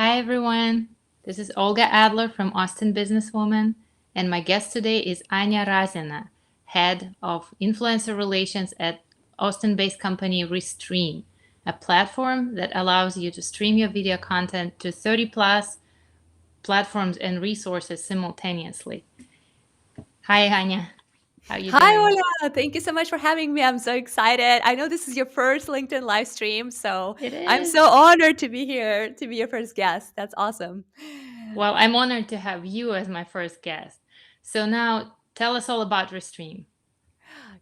Hi, everyone. This is Olga Adler from Austin Businesswoman, and my guest today is Anya Razina, head of influencer relations at Austin-based company Restream, a platform that allows you to stream your video content to 30 plus platforms and resources simultaneously. Hi, Anya. How you Hi, doing? Ola. Thank you so much for having me. I'm so excited. I know this is your first LinkedIn live stream, so It I'm is. so honored to be here to be your first guest. That's awesome. Well, I'm honored to have you as my first guest. So now tell us all about Restream.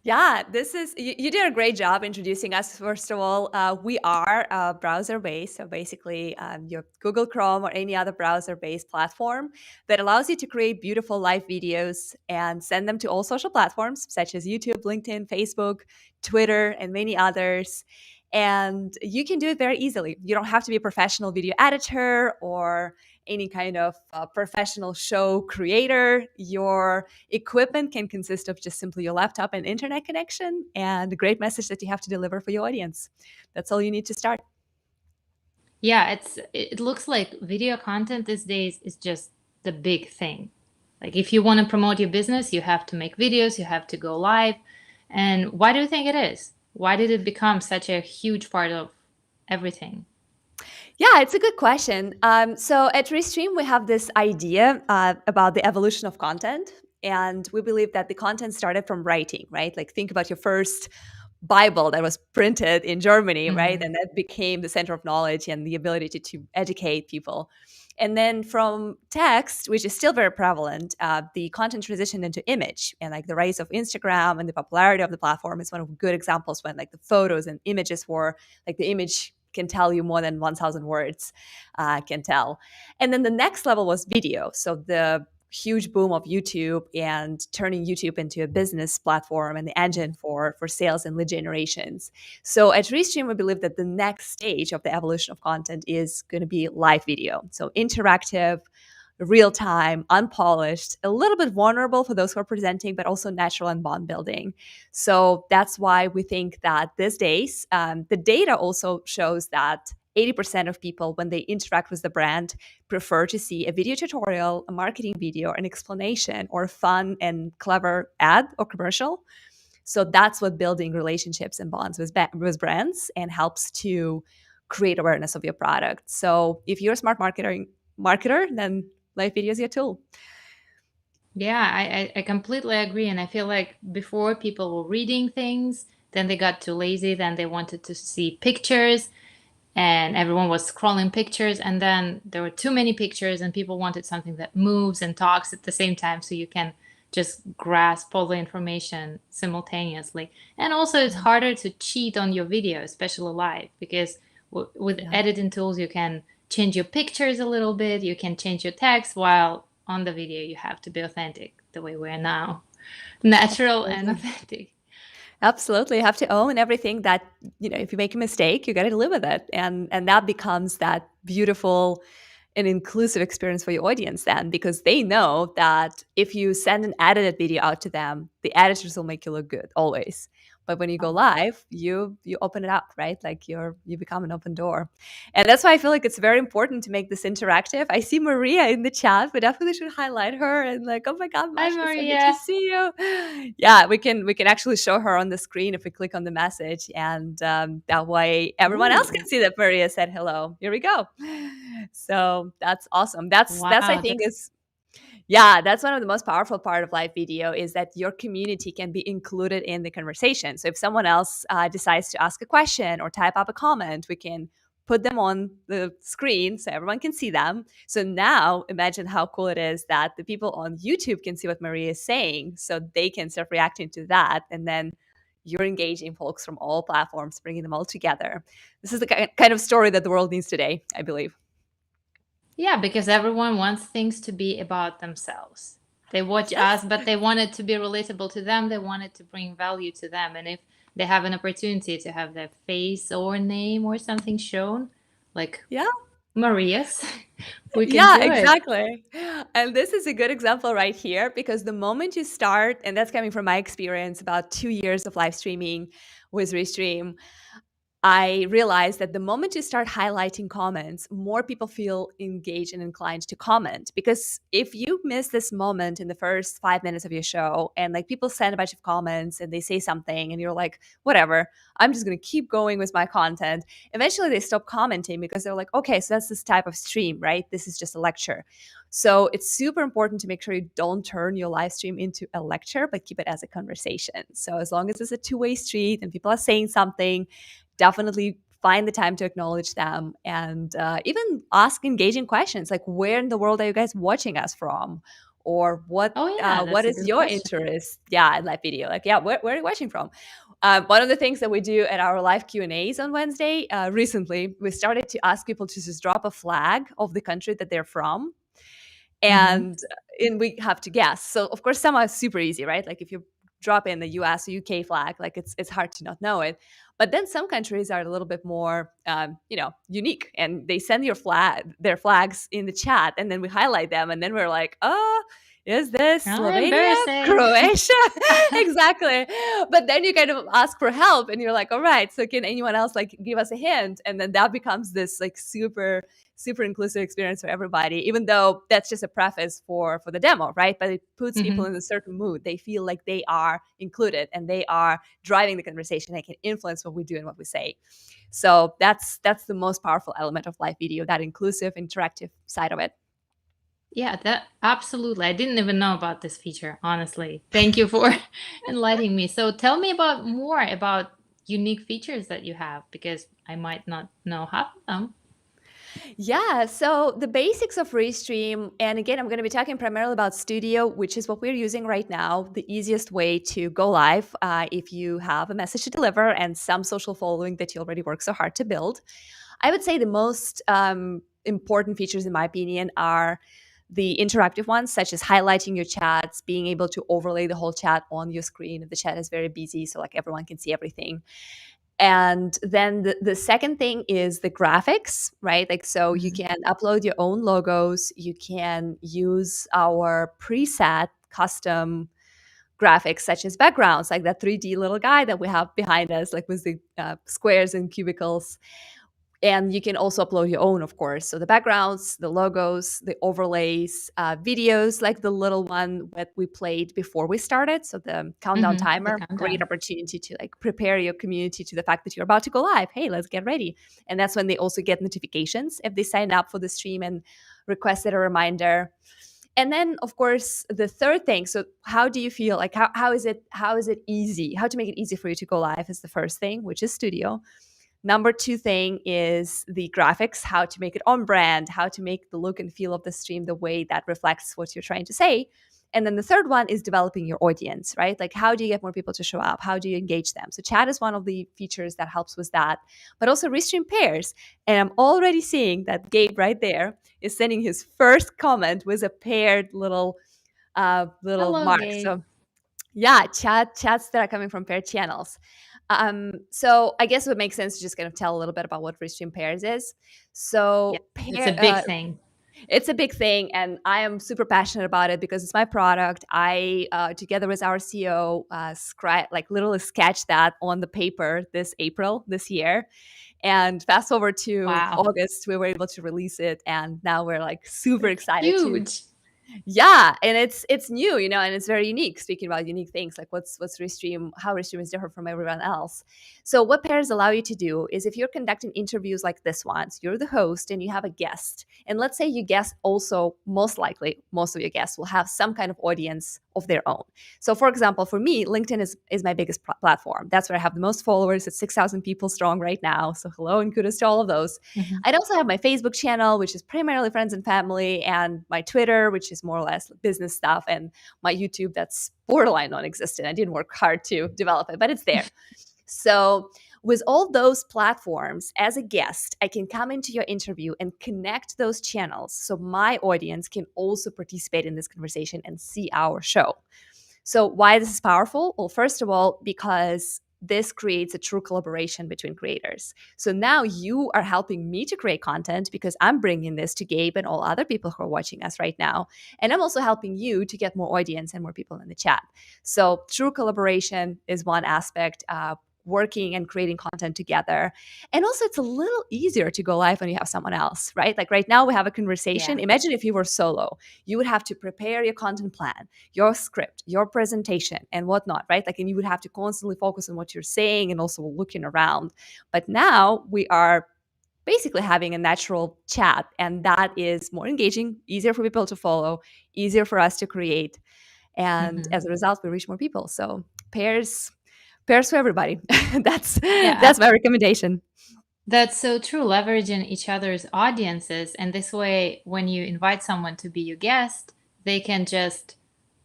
Yeah, this is you did a great job introducing us. First of all, we are browser based, so basically your Google Chrome or any other browser based platform that allows you to create beautiful live videos and send them to all social platforms such as YouTube, LinkedIn, Facebook, Twitter, and many others. And you can do it very easily. You don't have to be a professional video editor or any kind of professional show creator. Your equipment can consist of just simply your laptop and internet connection and a great message that you have to deliver for your audience. That's all you need to start. Yeah, it looks like video content these days is just the big thing. Like if you want to promote your business, you have to make videos, you have to go live. And why do you think it is? Why did it become such a huge part of everything? Yeah, it's a good question. So at Restream, we have this idea about the evolution of content. And we believe that the content started from writing, right? Like think about your first Bible that was printed in Germany, right? Hmm. And that became the center of knowledge and the ability to educate people. And then from text, which is still very prevalent, the content transitioned into image, and like the rise of Instagram and the popularity of the platform is one of good examples when like the photos and images were like the image can tell you more than 1,000 words can tell. And then the next level was video. So the huge boom of YouTube and turning YouTube into a business platform and the engine for sales and lead generations. So at Restream, we believe that the next stage of the evolution of content is going to be live video. So interactive, real time, unpolished, a little bit vulnerable for those who are presenting, but also natural and bond building. So that's why we think that these days, the data also shows that 80% of people, when they interact with the brand, prefer to see a video tutorial, a marketing video, an explanation, or a fun and clever ad or commercial. So that's what building relationships and bonds with brands and helps to create awareness of your product. So if you're a smart marketer, then live video is your tool. Yeah, I completely agree. And I feel like before people were reading things, then they got too lazy, then they wanted to see pictures, and everyone was scrolling pictures, and then there were too many pictures and people wanted something that moves and talks at the same time so you can just grasp all the information simultaneously. And also it's harder to cheat on your video, especially live, because with Yeah. editing tools you can change your pictures a little bit, you can change your text, while on the video you have to be authentic the way we are now, natural and Absolutely. authentic. Absolutely. You have to own everything that, if you make a mistake, you got to live with it. And that becomes that beautiful and inclusive experience for your audience then, because they know that if you send an edited video out to them, the editors will make you look good always. But when you go live, you open it up, right? Like you become an open door. And that's why I feel like it's very important to make this interactive. I see Maria in the chat. We definitely should highlight her and like, oh my God, Hi, Masha, so good to Maria. see you. Yeah, we can actually show her on the screen if we click on the message, and that way everyone else Ooh, can see that Maria said hello. Here we go. So that's awesome. That's I wow, think that's is yeah, that's one of the most powerful part of live video is that your community can be included in the conversation. So if someone else decides to ask a question or type up a comment, we can put them on the screen so everyone can see them. So now imagine how cool it is that the people on YouTube can see what Maria is saying so they can start reacting to that. And then you're engaging folks from all platforms, bringing them all together. This is the kind of story that the world needs today, I believe. Yeah, because everyone wants things to be about themselves. They watch us, Yes. but they want it to be relatable to them. They want it to bring value to them. And if they have an opportunity to have their face or name or something shown, like Yeah. Maria's, we can Yeah, do it. exactly. And this is a good example right here because the moment you start, and that's coming from my experience about 2 years of live streaming with Restream, I realized that the moment you start highlighting comments, more people feel engaged and inclined to comment. Because if you miss this moment in the first 5 minutes of your show and like people send a bunch of comments and they say something and you're like, whatever, I'm just going to keep going with my content. Eventually they stop commenting because they're like, okay, so that's this type of stream, right? This is just a lecture. So it's super important to make sure you don't turn your live stream into a lecture, but keep it as a conversation. So as long as it's a two-way street and people are saying something, definitely find the time to acknowledge them and even ask engaging questions like, where in the world are you guys watching us from? Or Oh yeah, what that's a is good your question. interest? Yeah, in that video. Like, yeah, where are you watching from? One of the things that we do at our live Q&As on Wednesday, recently, we started to ask people to just drop a flag of the country that they're from Hmm. and we have to guess. So of course, some are super easy, right? Like if you drop in the US or UK flag, like it's hard to not know it. But then some countries are a little bit more, unique, and they send their flags in the chat, and then we highlight them, and then we're like, oh, is this Oh, Slovenia, embarrassing. Croatia? Exactly. But then you kind of ask for help, and you're like, all right, so can anyone else like give us a hint? And then that becomes this like super inclusive experience for everybody, even though that's just a preface for the demo, right? But it puts people Hmm. in a certain mood. They feel like they are included and they are driving the conversation. They can influence what we do and what we say. So that's the most powerful element of live video, that inclusive interactive side of it. Yeah, that absolutely. I didn't even know about this feature, honestly. Thank you for enlightening me. So tell me about more about unique features that you have because I might not know half of them. Yeah, so the basics of Restream, and again, I'm going to be talking primarily about Studio, which is what we're using right now, the easiest way to go live if you have a message to deliver and some social following that you already work so hard to build. I would say the most important features, in my opinion, are the interactive ones, such as highlighting your chats, being able to overlay the whole chat on your screen if the chat is very busy, so like everyone can see everything. And then the second thing is the graphics, right? Like, so you Mhm. can upload your own logos, you can use our preset custom graphics, such as backgrounds, like that 3D little guy that we have behind us, like with the squares and cubicles. And you can also upload your own, of course. So the backgrounds, the logos, the overlays, videos, like the little one that we played before we started. So the countdown The timer, great countdown. opportunity to like prepare your community to the fact that you're about to go live. Hey, let's get ready. And that's when they also get notifications if they sign up for the stream and requested a reminder. And then of course the third thing, so how do you feel like how is it easy, how to make it easy for you to go live is the first thing, which is Studio. Number two thing is the graphics, how to make it on brand, how to make the look and feel of the stream the way that reflects what you're trying to say. And then the third one is developing your audience, right? Like, how do you get more people to show up? How do you engage them? So, chat is one of the features that helps with that, but also Restream pairs. And I'm already seeing that Gabe right there is sending his first comment with a paired little Hello, mark. Gabe. So, yeah, chats that are coming from paired channels. So I guess it would make sense to just kind of tell a little bit about what Restream pairs is. Yeah, So it's a big thing. it's a big thing, and I am super passionate about it because it's my product. I, together with our CEO, like literally sketched that on the paper this April this year. And fast forward to Wow. August, we were able to release it, and now we're like super It's excited to huge. yeah, and it's new, and it's very unique. Speaking about unique things, like what's Restream, how Restream is different from everyone else. So what pairs allow you to do is if you're conducting interviews like this one, so you're the host and you have a guest, and let's say you guest also, most likely most of your guests will have some kind of audience of their own. So for example, for me, LinkedIn is my biggest platform. That's where I have the most followers. It's 6,000 people strong right now. So hello and kudos to all of those. Mhm. I'd also have my Facebook channel, which is primarily friends and family, and my Twitter, which is more or less business stuff, and my YouTube, that's borderline non existent. I didn't work hard to develop it, but it's there. So, with all those platforms, as a guest, I can come into your interview and connect those channels so my audience can also participate in this conversation and see our show. So, why this is powerful? Well, first of all, because this creates a true collaboration between creators. So now you are helping me to create content because I'm bringing this to Gabe and all other people who are watching us right now. And I'm also helping you to get more audience and more people in the chat. So true collaboration is one aspect. working and creating content together. And also, it's a little easier to go live when you have someone else, right? Like right now, we have a conversation. Yeah. Imagine if you were solo, you would have to prepare your content plan, your script, your presentation, and whatnot, right? Like, and you would have to constantly focus on what you're saying and also looking around. But now we are basically having a natural chat, and that is more engaging, easier for people to follow, easier for us to create, and Hmm. as a result we reach more people. So pairs for everybody. that's Yeah, that's my recommendation. that's so true. Leveraging each other's audiences. And this way, when you invite someone to be your guest, they can just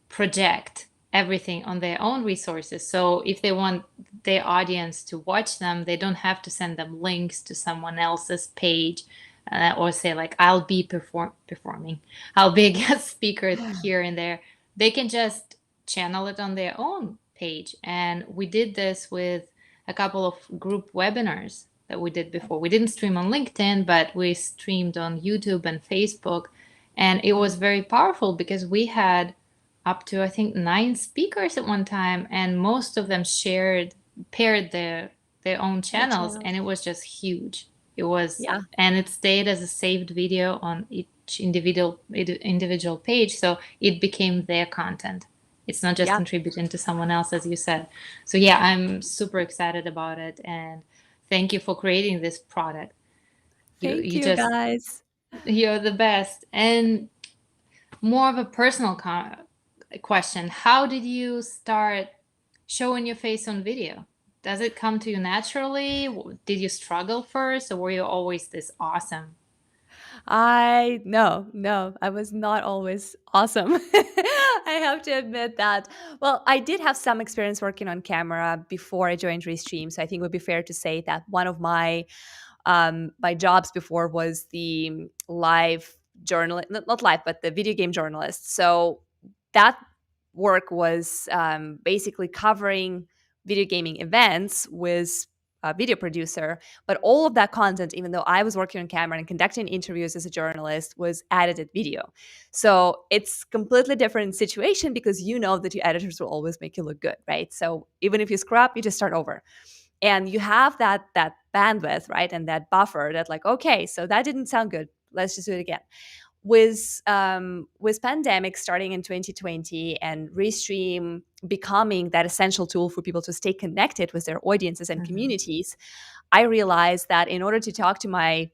project everything on their own resources. So if they want their audience to watch them, they don't have to send them links to someone else's page, or say like, I'll be performing, I'll be a guest speaker here and there. They can just channel it on their own page. And we did this with a couple of group webinars that we did before. We didn't stream on LinkedIn, but we streamed on YouTube and Facebook. And it was very powerful because we had up to I think 9 speakers at one time, and most of them paired their own The channels, channels. and it was just huge. It was, Yeah, and it stayed as a saved video on each individual page, so it became their content. It's not just yeah. contributing to someone else, as you said. So yeah, I'm super excited about it, and thank you for creating this product. You Thank you you, just guys. you're the best. And more of a personal question. How did you start showing your face on video? Does it come to you naturally? Did you struggle first, or were you always this awesome? I no, I was not always awesome. I have to admit that. Well, I did have some experience working on camera before I joined Restream, so I think it would be fair to say that one of my jobs before was the live journalist, not live, but the video game journalist. So that work was basically covering video gaming events with a video producer. But all of that content, even though I was working on camera and conducting interviews as a journalist, was edited video. So it's completely different situation because you know that your editors will always make you look good, right? So even if you screw up, you just start over, and you have that bandwidth, right, and that buffer that like, okay, so that didn't sound good, let's just do it again. With pandemic starting in 2020 and Restream becoming that essential tool for people to stay connected with their audiences and Mhm. communities, I realized that in order to talk to my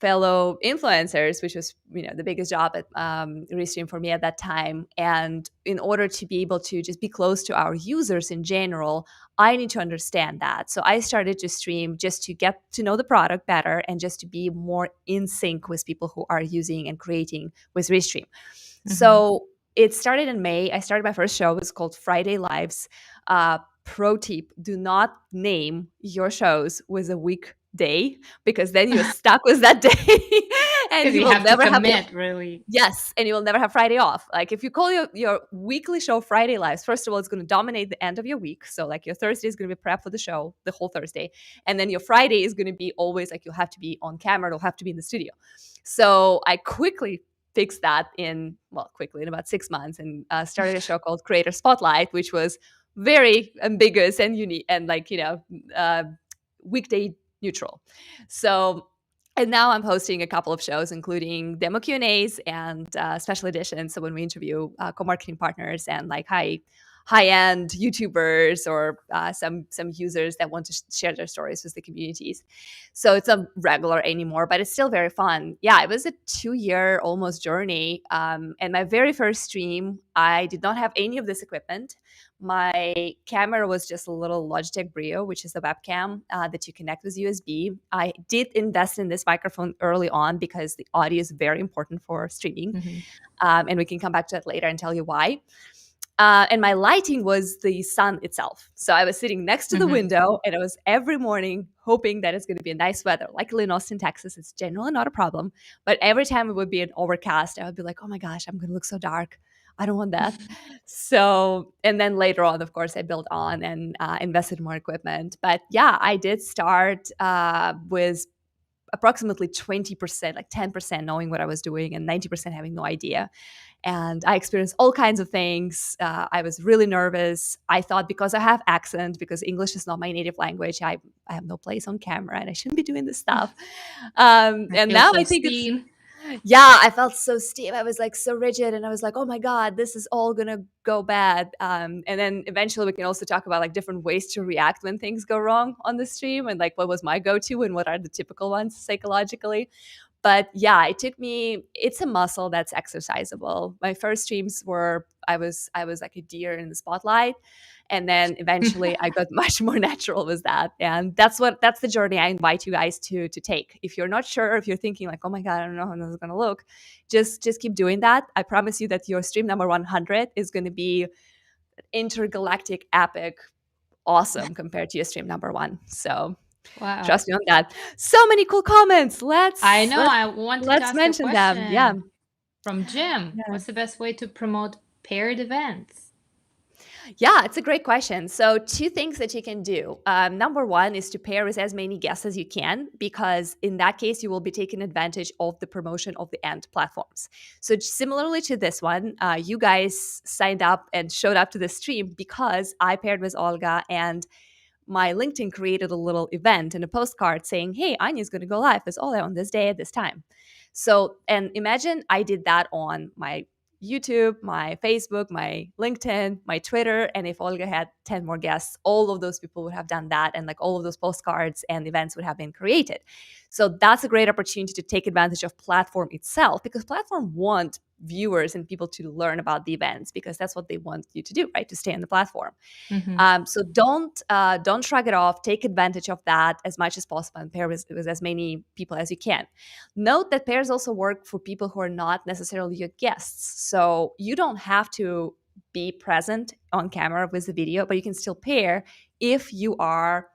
fellow influencers, which was the biggest job at Restream for me at that time. And in order to be able to just be close to our users in general, I need to understand that. So I started to stream just to get to know the product better and just to be more in sync with people who are using and creating with Restream. Mhm. So it started in May. I started my first show. It was called Friday Lives. Pro tip: do not name your shows with a weekday, because then you're stuck with that day and Because you you will have to never have the commit, really. yes, and you will never have Friday off. Like if you call your weekly show Friday Lives, first of all, it's going to dominate the end of your week. So like your Thursday is going to be prep for the show, the whole Thursday. And then your Friday is going to be always like you'll have to be on camera, you'll have to be in the studio. So I quickly fixed that quickly in about 6 months, and started a show called Creator Spotlight, which was very ambiguous and unique and like, uh, weekday neutral. So and now I'm hosting a couple of shows, including demo Q&As and special editions. So when we interview co-marketing partners and like high-end YouTubers or some users that want to share their stories with the communities. So it's not regular anymore, but it's still very fun. Yeah, it was a 2-year almost journey. And my very first stream, I did not have any of this equipment. My camera was just a little Logitech Brio, which is a webcam that you connect with USB. I did invest in this microphone early on because the audio is very important for streaming. Hmm. And we can come back to that later and tell you why. And my lighting was the sun itself. So I was sitting next to the Hmm. window and I was every morning hoping that it's going to be a nice weather. Luckily in Austin, Texas, it's generally not a problem. But every time it would be an overcast, I would be like, oh my gosh, I'm going to look so dark. I don't want that. So, and then later on, of course, I built on and invested in more equipment. But yeah, I did start with approximately 20%, like 10% knowing what I was doing and 90% having no idea. And I experienced all kinds of things. I was really nervous. I thought because I have accent, because English is not my native language, I have no place on camera and I shouldn't be doing this stuff. I And feel now so I think it's, seen. yeah, I felt so stiff. I was like so rigid and I was like, oh my God, this is all going to go bad. And then eventually we can also talk about like different ways to react when things go wrong on the stream and like what was my go-to and what are the typical ones psychologically. But yeah, it took me, it's a muscle that's exercisable. My first streams were I was like a deer in the spotlight. And then eventually I got much more natural with that. And that's the journey I invite you guys to take. If you're not sure, if you're thinking like, oh my God, I don't know how this is gonna look, just keep doing that. I promise you that your stream number 100 is gonna be intergalactic epic awesome compared to your stream number one. So Wow. trust me on that. So many cool comments. I Let's know. let's I wanted to let's ask a mention them. Yeah. question from Jim. Yeah. What's the best way to promote paired events? Yeah, it's a great question. So, two things that you can do. Number one is to pair with as many guests as you can, because in that case, you will be taking advantage of the promotion of the end platforms. So, similarly to this one, you guys signed up and showed up to the stream because I paired with Olga and my LinkedIn created a little event and a postcard saying, hey, Anya's going to go live with Ola on this day at this time. So, and imagine I did that on my YouTube, my Facebook, my LinkedIn, my Twitter. And if Olga had 10 more guests, all of those people would have done that. And like all of those postcards and events would have been created. So that's a great opportunity to take advantage of platform itself, because platform want viewers and people to learn about the events, because that's what they want you to do, right? To stay on the platform. Hmm. So don't shrug it off. Take advantage of that as much as possible and pair with as many people as you can. Note that pairs also work for people who are not necessarily your guests. So you don't have to be present on camera with the video, but you can still pair if you are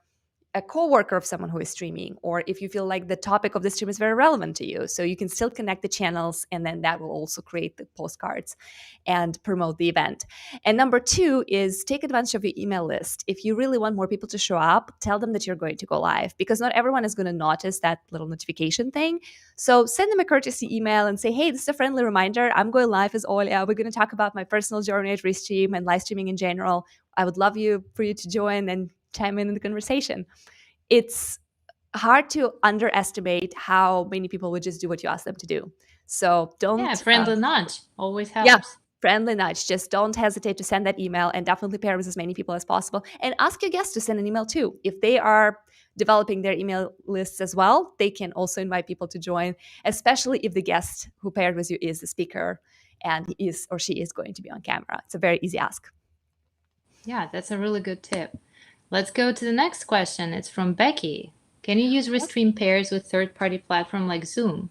a coworker of someone who is streaming, or if you feel like the topic of the stream is very relevant to you. So you can still connect the channels, and then that will also create the postcards and promote the event. And number two is take advantage of your email list. If you really want more people to show up, tell them that you're going to go live, because not everyone is going to notice that little notification thing. So send them a courtesy email and say, hey, this is a friendly reminder. I'm going live as Olia. We're going to talk about my personal journey at Restream and live streaming in general. I would love for you to join and chime in the conversation. It's hard to underestimate how many people would just do what you ask them to do. So Yeah, don't, friendly nudge always yeah, helps. friendly nudge. Just don't hesitate to send that email, and definitely pair with as many people as possible. And ask your guests to send an email too. If they are developing their email lists as well, they can also invite people to join, especially if the guest who paired with you is the speaker and he is or she is going to be on camera. It's a very easy ask. Yeah, that's a really good tip. Let's go to the next question. It's from Becky. Can you use Restream pairs with third-party platform like Zoom?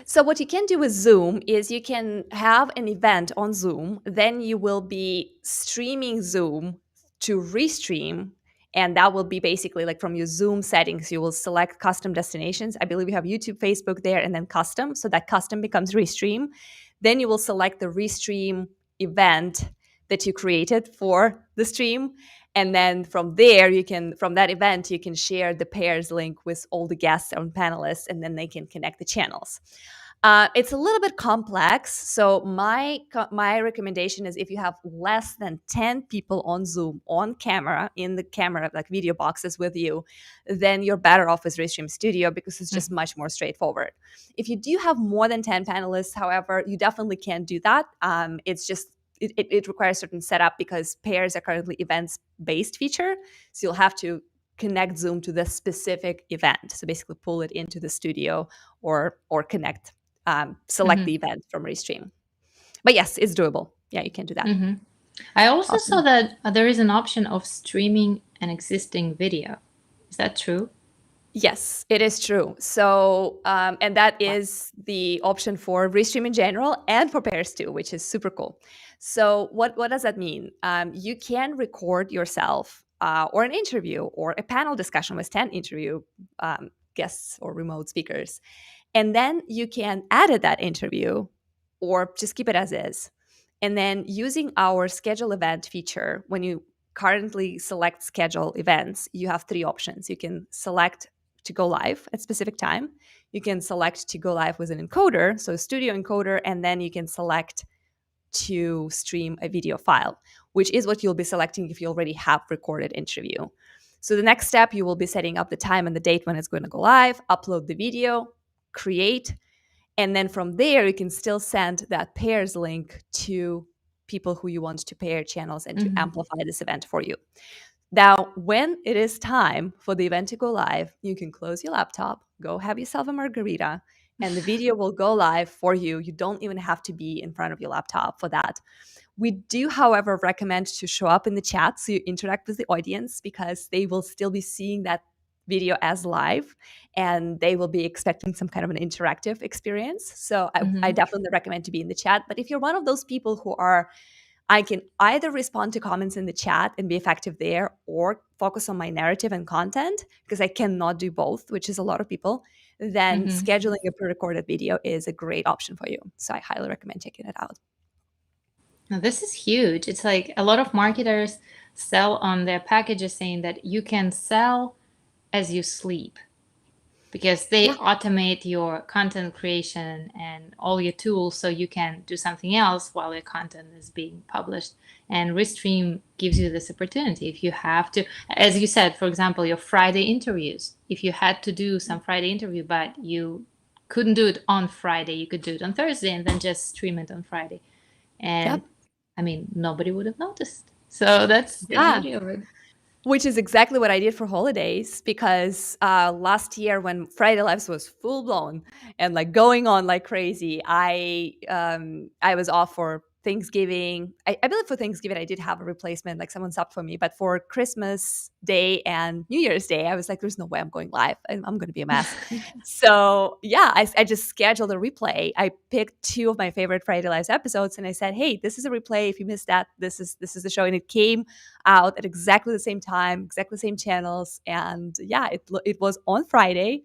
So what you can do with Zoom is you can have an event on Zoom, then you will be streaming Zoom to Restream, and that will be basically like from your Zoom settings, you will select custom destinations. I believe you have YouTube, Facebook there, and then custom. So that custom becomes Restream. Then you will select the Restream event that you created for the stream. And then from there, from that event, you can share the pairs link with all the guests and panelists, and then they can connect the channels. It's a little bit complex. So my recommendation is, if you have less than 10 people on Zoom on camera, in the camera, like video boxes with you, then you're better off with Restream Studio, because it's just much more straightforward. If you do have more than 10 panelists, however, you definitely can do that. It's just it requires certain setup, because pairs are currently events based feature. So you'll have to connect Zoom to the specific event. So basically pull it into the studio or connect, select Mm-hmm. the event from Restream. But yes, it's doable. Yeah, you can do that. Mm-hmm. I also saw Awesome. that there is an option of streaming an existing video. Is that true? Yes, it is true. So, and that Wow. is the option for Restream in general and for pairs too, which is super cool. So, what does that mean? You can record yourself, or an interview, or a panel discussion with 10 interview guests or remote speakers. And then you can edit that interview or just keep it as is. And then using our schedule event feature, when you currently select schedule events, you have three options. You can select to go live at specific time. You can select to go live with an encoder, so a studio encoder, and then you can select to stream a video file, which is what you'll be selecting if you already have recorded interview. So the next step, you will be setting up the time and the date when it's going to go live, upload the video, create, and then from there, you can still send that pairs link to people who you want to pair channels and to Hmm. amplify this event for you. Now, when it is time for the event to go live, you can close your laptop, go have yourself a margarita, and the video will go live for you. You don't even have to be in front of your laptop for that. We do, however, recommend to show up in the chat so you interact with the audience, because they will still be seeing that video as live and they will be expecting some kind of an interactive experience. So I Hmm. definitely recommend to be in the chat. But if you're one of those people who are, I can either respond to comments in the chat and be effective there, or focus on my narrative and content, because I cannot do both, which is a lot of people, then Hmm. scheduling a pre-recorded video is a great option for you. So I highly recommend checking it out. Now, this is huge. It's like a lot of marketers sell on their packages saying that you can sell as you sleep, because they Yeah. automate your content creation and all your tools so you can do something else while your content is being published. And Restream gives you this opportunity. If you have to, as you said, for example, your Friday interviews, if you had to do some Friday interview, but you couldn't do it on Friday, you could do it on Thursday and then just stream it on Friday. And Yep. I mean, nobody would have noticed. So that's the Yeah. beauty of it. Which is exactly what I did for holidays, because last year when Friday Lives was full blown and like going on like crazy, I was off for Thanksgiving. I believe for Thanksgiving I did have a replacement, like someone subbed for me, but for Christmas Day and New Year's Day, I was like, there's no way I'm going live. I'm going to be a mess. So yeah, I just scheduled a replay. I picked two of my favorite Friday Lives episodes, and I said, hey, this is a replay. If you missed that, this is the show, and it came out at exactly the same time, exactly the same channels. And yeah, it was on Friday.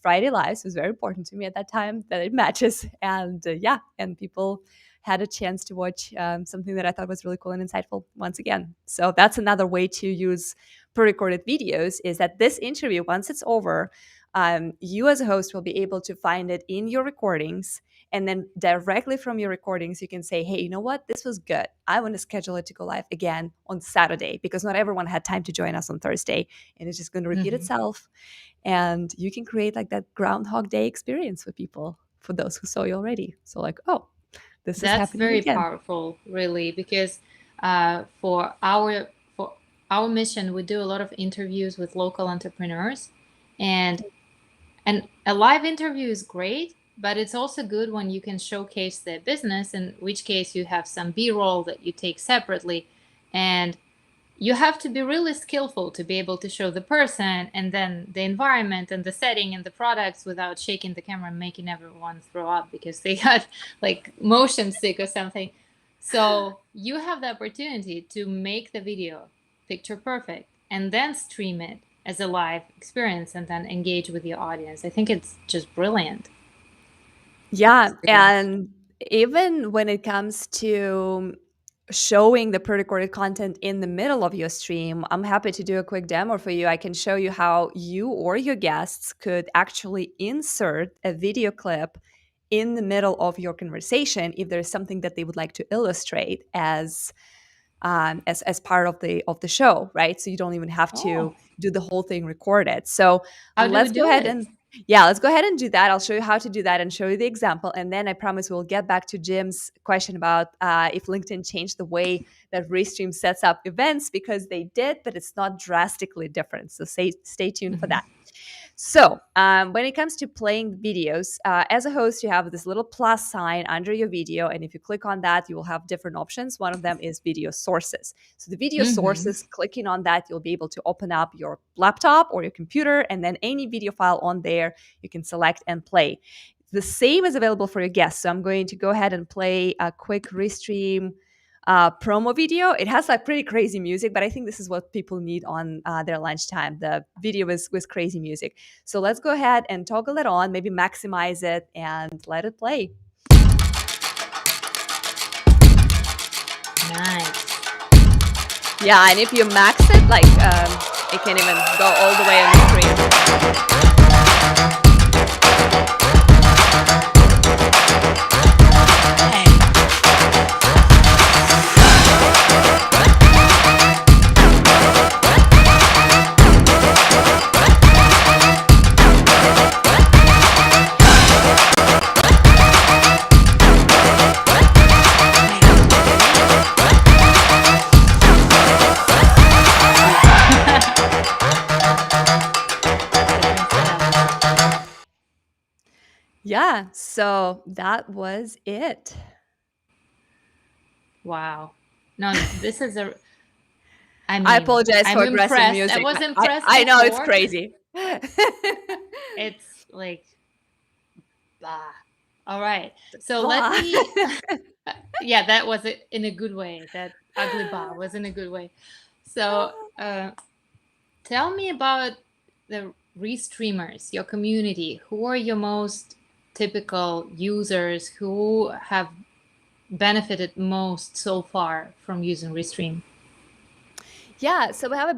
Friday Lives was very important to me at that time that it matches. And yeah, and people had a chance to watch something that I thought was really cool and insightful once again. So that's another way to use pre-recorded videos, is that this interview, once it's over, you as a host will be able to find it in your recordings, and then directly from your recordings, you can say, hey, you know what? This was good. I want to schedule it to go live again on Saturday, because not everyone had time to join us on Thursday. And it's just going to repeat Mhm. itself. And you can create like that Groundhog Day experience for people, for those who saw you already. So, like, oh, this is That's happening very again. powerful, really, because for our mission, we do a lot of interviews with local entrepreneurs, and a live interview is great, but it's also good when you can showcase their business. In which case, you have some B-roll that you take separately, and you have to be really skillful to be able to show the person and then the environment and the setting and the products without shaking the camera and making everyone throw up because they got like motion sick or something. So you have the opportunity to make the video picture perfect and then stream it as a live experience and then engage with your audience. I think it's just brilliant. Yeah. So, And even when it comes to showing the pre-recorded content in the middle of your stream, I'm happy to do a quick demo for you. I can show you how you or your guests could actually insert a video clip in the middle of your conversation if there's something that they would like to illustrate as part of the show, right? So you don't even have oh, to do the whole thing recorded. So how do we let's go do ahead it? and yeah, let's go ahead and do that. I'll show you how to do that and show you the example, and then I promise we'll get back to Jim's question about if LinkedIn changed the way that Restream sets up events, because they did, but it's not drastically different. So stay tuned for Mhm. that. So, when it comes to playing videos, as a host, you have this little plus sign under your video. And if you click on that, you will have different options. One of them is video sources. So, the video Mhm. sources, clicking on that, you'll be able to open up your laptop or your computer, and then any video file on there, you can select and play. The same is available for your guests. So, I'm going to go ahead and play a quick Restream promo video. It has like pretty crazy music, but I think this is what people need on their lunchtime. The video is with crazy music. So let's go ahead and toggle it on, maybe maximize it and let it play. Nice. Yeah, and if you max it, like it can even go all the way on the screen. yeah, so that was it. Wow. No, this is a, I I mean, apologize I'm for aggressive impressed. I music. was impressed I know it's before. crazy. It's like, blah. All right. So let Blah. me, yeah, that was it in a good way. That ugly bah was in a good way. So tell me about the restreamers, your community. Who are your most typical users who have benefited most so far from using Restream? Yeah, so we have a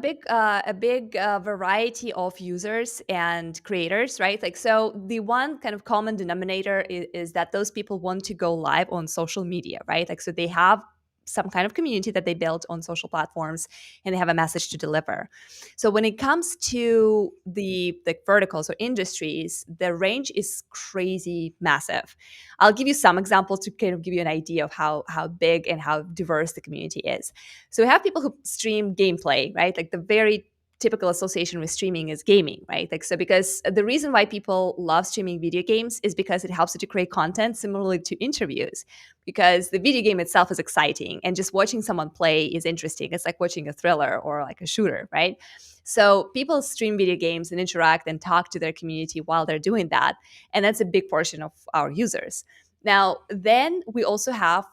big variety of users and creators, right? Like, so the one kind of common denominator is that those people want to go live on social media, right? Like, so they have some kind of community that they built on social platforms, and they have a message to deliver. So when it comes to the verticals or industries, the range is crazy massive. I'll give you some examples to kind of give you an idea of how big and how diverse the community is. So we have people who stream gameplay, right? Like the very typical association with streaming is gaming, right? Like, so because the reason why people love streaming video games is because it helps you to create content similarly to interviews, because the video game itself is exciting and just watching someone play is interesting. It's like watching a thriller or like a shooter, right? So people stream video games and interact and talk to their community while they're doing that. And that's a big portion of our users. Now, then we also have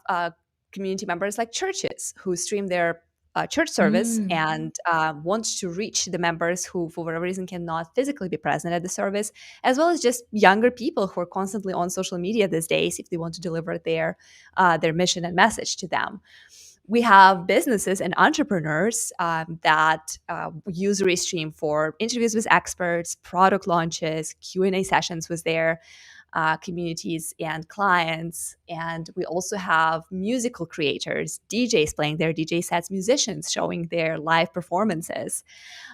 community members like churches who stream their church service Mm. and want to reach the members who, for whatever reason, cannot physically be present at the service, as well as just younger people who are constantly on social media these days if they want to deliver their mission and message to them. We have businesses and entrepreneurs that use Restream for interviews with experts, product launches, Q&A sessions with their communities and clients. And we also have musical creators, DJs playing their DJ sets, musicians showing their live performances.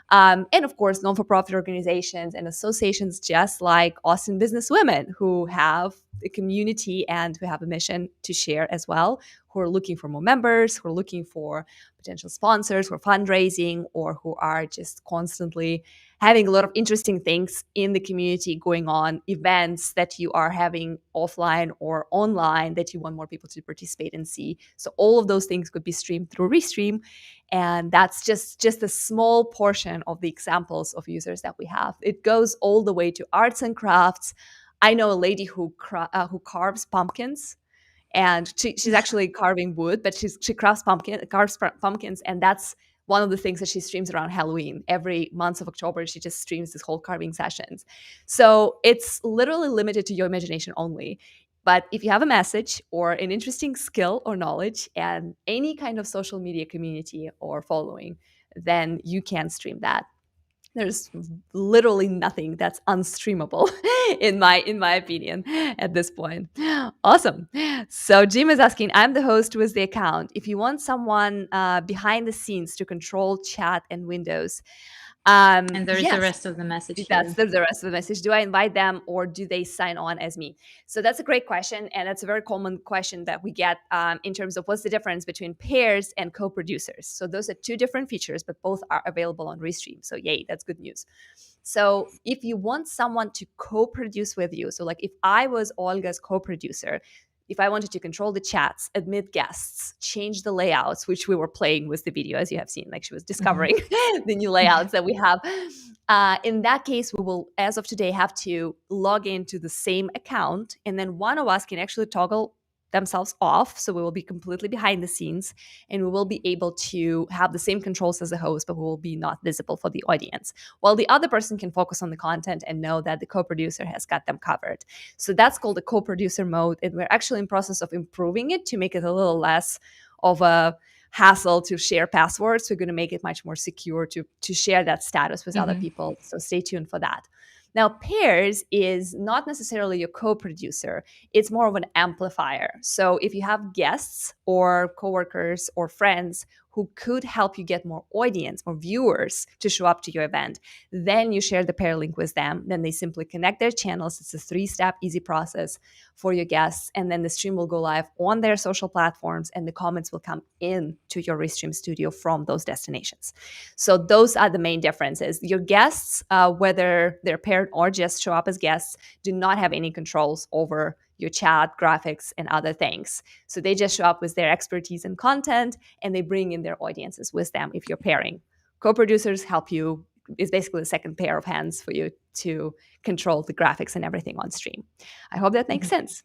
And of course, non for profit organizations and associations just like Austin Business Women, who have a community and who have a mission to share as well, who are looking for more members, who are looking for potential sponsors, who are fundraising, or who are just constantly having a lot of interesting things in the community going on, events that you are having offline or online that you want more people to participate and see. So all of those things could be streamed through Restream, and that's just a small portion of the examples of users that we have. It goes all the way to arts and crafts. I know a lady who carves pumpkins, and she's actually carving wood, but she carves pumpkins, and that's one of the things that she streams around Halloween. Every month of October, she just streams this whole carving sessions. So it's literally limited to your imagination only. But if you have a message or an interesting skill or knowledge and any kind of social media community or following, then you can stream that. There's literally nothing that's unstreamable in my opinion at this point. Awesome. So Jim is asking, I'm the host with the account. If you want someone behind the scenes to control chat and windows, And there's the yes, rest of the message that's here. the rest of the message. Do I invite them or do they sign on as me? So that's a great question. And that's a very common question that we get in terms of what's the difference between pairs and co-producers. So those are two different features, but both are available on Restream. So yay, that's good news. So if you want someone to co-produce with you, so like if I was Olga's co-producer, if I wanted to control the chats, admit guests, change the layouts, which we were playing with the video, as you have seen, like she was Mhm. discovering the new layouts that we have. In that case, we will, as of today, have to log into the same account, and then one of us can actually toggle themselves off. So we will be completely behind the scenes, and we will be able to have the same controls as the host, but we will be not visible for the audience, while the other person can focus on the content and know that the co-producer has got them covered. So that's called the co-producer mode, and we're actually in process of improving it to make it a little less of a hassle to share passwords. We're going to make it much more secure to share that status with other Mhm. people. So stay tuned for that. Now, pairs is not necessarily your co-producer. It's more of an amplifier. So if you have guests or coworkers or friends who could help you get more audience, more viewers to show up to your event. Then you share the pair link with them. Then they simply connect their channels. It's a 3-step easy process for your guests. And then the stream will go live on their social platforms and the comments will come in to your Restream studio from those destinations. So those are the main differences. Your guests, whether they're paired or just show up as guests, do not have any controls over your chat, graphics, and other things. So they just show up with their expertise and content and they bring in their audiences with them if you're pairing. Co-producers help you, is basically a second pair of hands for you to control the graphics and everything on stream. I hope that makes Mhm. sense.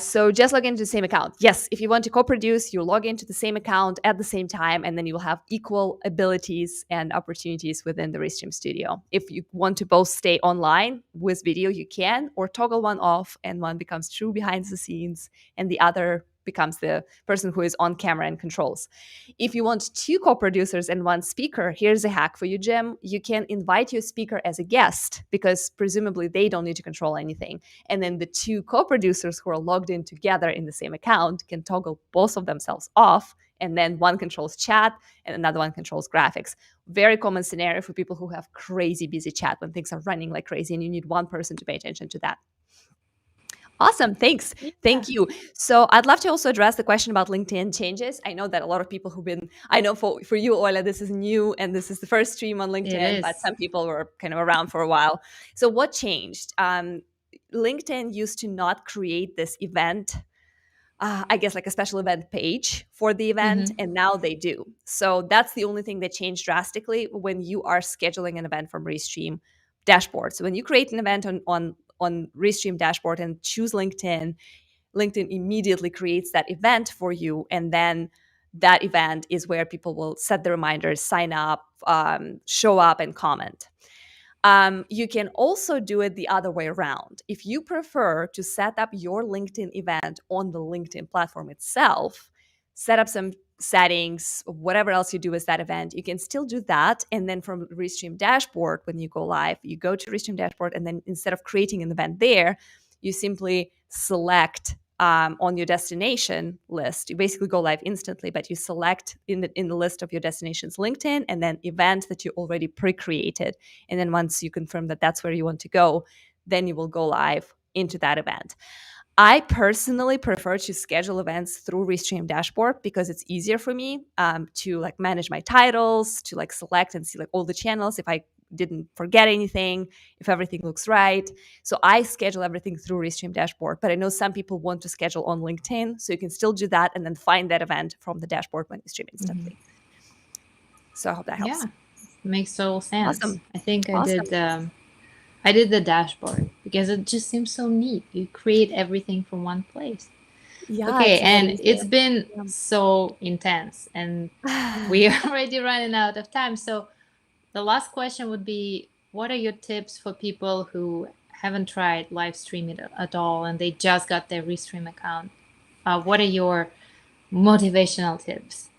So just log into the same account. Yes, if you want to co-produce, you log into the same account at the same time, and then you will have equal abilities and opportunities within the Restream Studio. If you want to both stay online with video, you can, or toggle one off, and one becomes true behind the scenes, and the other becomes the person who is on camera and controls. If you want 2 co-producers and 1 speaker, here's a hack for you, Jim. You can invite your speaker as a guest because presumably they don't need to control anything. And then the 2 co-producers who are logged in together in the same account can toggle both of themselves off, and then one controls chat and another one controls graphics. Very common scenario for people who have crazy busy chat when things are running like crazy and you need one person to pay attention to that. Awesome. Thanks. Yeah, Thank you. So I'd love to also address the question about LinkedIn changes. I know that a lot of people who've been, I know for you, Ola, this is new and this is the first stream on it LinkedIn, but is. some people were kind of around for a while. So what changed? LinkedIn used to not create this event, I guess like a special event page for the event, Hmm. and now they do. So that's the only thing that changed drastically when you are scheduling an event from Restream dashboard. So when you create an event on Restream dashboard and choose LinkedIn, LinkedIn immediately creates that event for you, and then that event is where people will set the reminders, sign up, show up, and comment. You can also do it the other way around. If you prefer to set up your LinkedIn event on the LinkedIn platform itself, set up some settings, whatever else you do with that event, you can still do that. And then from Restream dashboard, when you go live, you go to Restream dashboard, and then instead of creating an event there, you simply select on your destination list. You basically go live instantly, but you select in the list of your destinations LinkedIn and then event that you already pre-created. And then once you confirm that that's where you want to go, then you will go live into that event. I personally prefer to schedule events through Restream dashboard because it's easier for me to like manage my titles, to like select and see like all the channels if I didn't forget anything, if everything looks right. So I schedule everything through Restream dashboard, but I know some people want to schedule on LinkedIn, so you can still do that and then find that event from the dashboard when you stream Hmm. instantly. So I hope that helps. Yeah, makes total sense. Awesome. I think I Awesome. did. I did the dashboard because it just seems so neat. You create everything from one place. Yeah, Okay, it's a lot and easier. it's been so intense, and we are already running out of time. So the last question would be, what are your tips for people who haven't tried live streaming at all and they just got their Restream account? What are your motivational tips?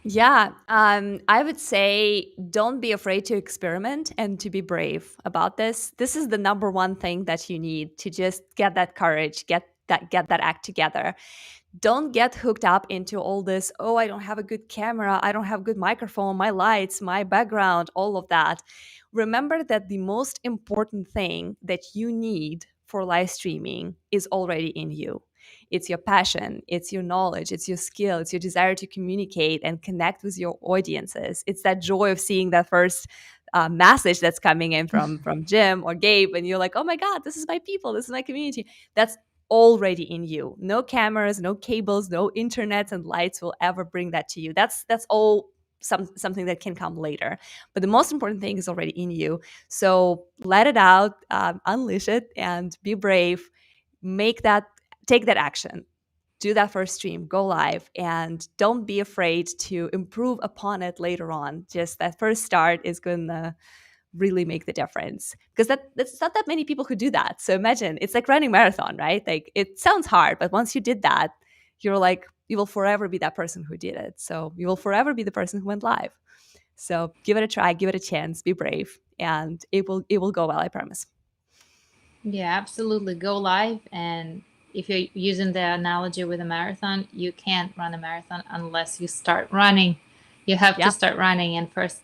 Yeah, I would say don't be afraid to experiment and to be brave about this. This is the number one thing that you need to just get that courage, get that act together. Don't get hooked up into all this, oh, I don't have a good camera, I don't have good microphone, my lights, my background, all of that. Remember that the most important thing that you need for live streaming is already in you. It's your passion, it's your knowledge, it's your skill, it's your desire to communicate and connect with your audiences. It's that joy of seeing that first message that's coming in from Jim or Gabe, and you're like, oh my God, this is my people, this is my community. That's already in you. No cameras, no cables, no internet and lights will ever bring that to you. That's all something that can come later. But the most important thing is already in you. So let it out, unleash it, and be brave. Make that, take that action. Do that first stream, go live, and don't be afraid to improve upon it later on. Just that first start is gonna really make the difference because that's not that many people who do that. So imagine it's like running marathon, right? Like it sounds hard, but once you did that, you're like you will forever be that person who did it. So you will forever be the person who went live. So give it a try, give it a chance, be brave, and it will go well, I promise. Yeah, absolutely. Go live, and if you're using the analogy with a marathon, you can't run a marathon unless you start running. You have to Yeah. start running, and first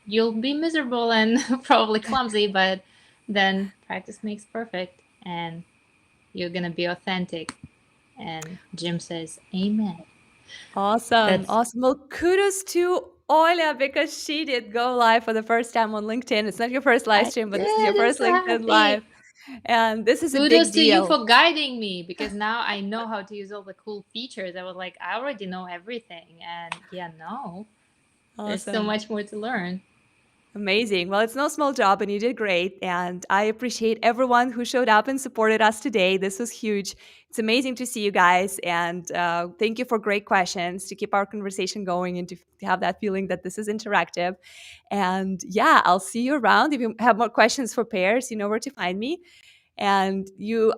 you'll be miserable and probably clumsy, but then practice makes perfect, and you're gonna be authentic. And Jim says, Amen. Awesome. That's Awesome. Well, kudos to Olia because she did go live for the first time on LinkedIn. It's not your first live I stream, but this is your did. I'm first so LinkedIn live. happy. And this is a Kudos big to you deal. for guiding me because now I know how to use all the cool features. I was like, I already know everything. And yeah, no, there's so Awesome. much more to learn. Amazing. Well, it's no small job and you did great. And I appreciate everyone who showed up and supported us today. This was huge. It's amazing to see you guys. And thank you for great questions to keep our conversation going and to have that feeling that this is interactive. And yeah, I'll see you around. If you have more questions for pairs, you know where to find me. And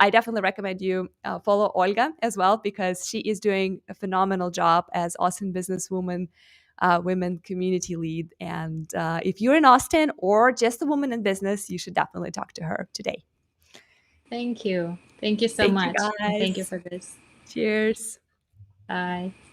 I definitely recommend you follow Olga as well because she is doing a phenomenal job as Austin businesswoman, women community lead. And if you're in Austin or just a woman in business, you should definitely talk to her today. Thank you. Thank you so Thank you much. And thank you guys. for this. Cheers. Bye.